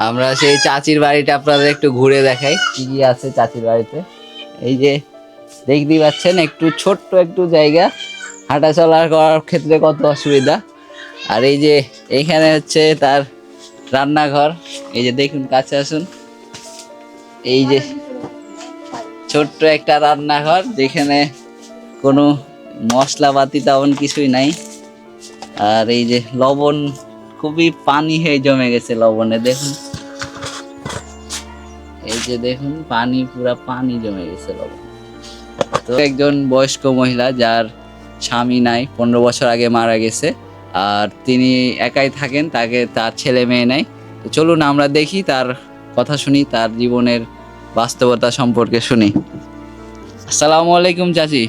আমরা সেই চাচির বাড়িটা আপনাদের একটু ঘুরে দেখাই কি কি আছে চাচির বাড়িতে। এই যে দেখতেই পাচ্ছেন একটু ছোট্ট একটু জায়গা, হাঁটা চলা করার ক্ষেত্রে কত অসুবিধা। আর এই যে এইখানে হচ্ছে তার রান্নাঘর। এই যে দেখুন কাছে আসুন, এই যে ছোট্ট একটা রান্নাঘর যেখানে কোনো মশলাপাতি তেমন কিছুই নাই। আর এই যে লবণ খুবই পানি হয়ে জমে গেছে লবণে, দেখুন এই যে দেখুন পানি পুরা পানি জমে গেছে লবণ। তো একজন বয়স্ক মহিলা যার স্বামী নাই, 15 বছর আগে মারা গেছে, আর তিনি একাই থাকেন, তার ছেলে মেয়ে নাই। তো চলুন আমরা দেখি, তার কথা শুনি, তার জীবনের বাস্তবতা সম্পর্কে শুনি। আসসালামু আলাইকুম চাচি।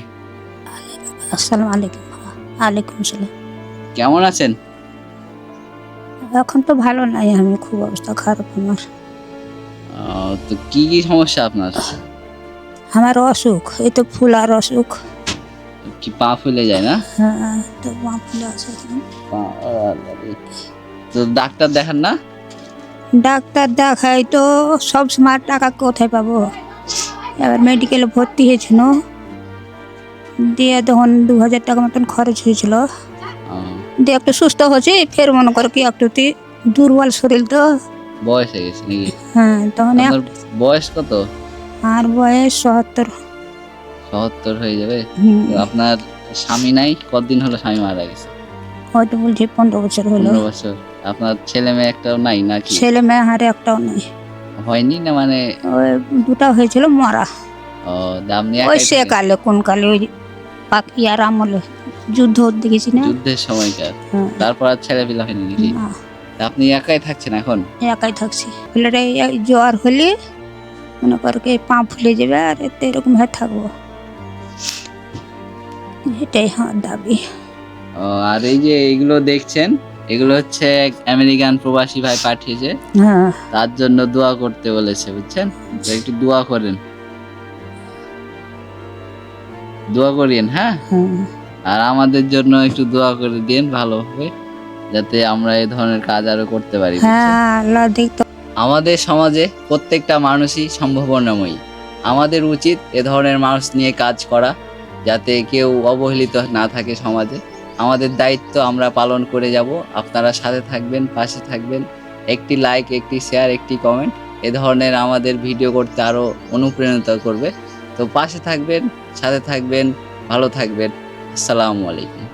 আসসালামু আলাইকুম। ওয়ালাইকুম সালাম। কেমন আছেন? এখন তো ভালো নাই, আমি খুব অবস্থা খারাপ আমার। তো কি কি সমস্যা আপনার? আমার অসুখ, এই তো ফুলার অসুখ। কি পা ফুলে যায় না? হ্যাঁ, তো মা ফুলে আছে এখন। তো ডাক্তার দেখান না? ডাক্তার দেখাই তো সব সময় টাকা কোথায় পাবো। এবার মেডিকেলে ভর্তি হয়েছিল, দিয়ে তখন 2000 টাকা মতন খরচ হয়েছিল। দিয়ে একটু সুস্থ হচ্ছে, ফের মনে করো কি একটু দুর্বল শরীর তো। বয়স হয়ে গেছে নাকি? হ্যাঁ, তখন আপনার বয়স কত? আর বয়স 77। 77 হয়ে যাবে। তো আপনার স্বামী নাই? কতদিন হলো স্বামী মারা গেছে? হয়তো বলছি 15 বছর হলো। 15 বছর। আপনার ছেলে মেয়ে একটাও নাই নাকি? ছেলে মেয়ে হারে একটাও নেই। হয়নি না মানে? ওই দুটা হয়েছিল মরা। ও, আপনি ওই একাই সে থাকেন? কালে কোন কালে ওই ইয়ার আমলে যুদ্ধ দেখেছি না। যুদ্ধের সময়কার। হ্যাঁ। তারপর আর ছেলে পিলা হয়নি নাকি? না, তা আপনি একাই থাকছেন এখন? একাই থাকছি। ফুলের এই জ্বর হলে মনে করো কি পা ফুলে যাবে, আর এতে এরকম ভাবে থাকবো, এটাই আমার দাবি। ও, আর এই যে এগুলো দেখছেন, এগুলো হচ্ছে এক আমেরিকান প্রবাসী ভাই পাঠিয়েছে, হ্যাঁ, তার জন্য দোয়া করতে বলেছে, বুঝছেন? তো একটু দোয়া করেন, দোয়া করিয়েন, হ্যাঁ। হ্যাঁ, আর আমাদের জন্য একটু দোয়া করে দিন ভালোভাবে, যাতে আমরা এই ধরনের কাজ আরো করতে পারি, বুঝছেন? হ্যাঁ, আল্লাহ দেখতো। আমাদের সমাজে প্রত্যেকটা মানুষই সম্ভাবনাময়ী। আমাদের উচিত এ ধরনের মানুষ নিয়ে কাজ করা, যাতে কেউ অবহেলিত না থাকে সমাজে। আমাদের দায়িত্ব আমরা পালন করে যাব। আপনারা সাথে থাকবেন, পাশে থাকবেন। একটি লাইক, একটি শেয়ার, একটি কমেন্ট এ ধরনের আমাদের ভিডিও করতে আরও অনুপ্রাণিত করবে। তো পাশে থাকবেন, সাথে থাকবেন, ভালো থাকবেন। আসসালামু আলাইকুম।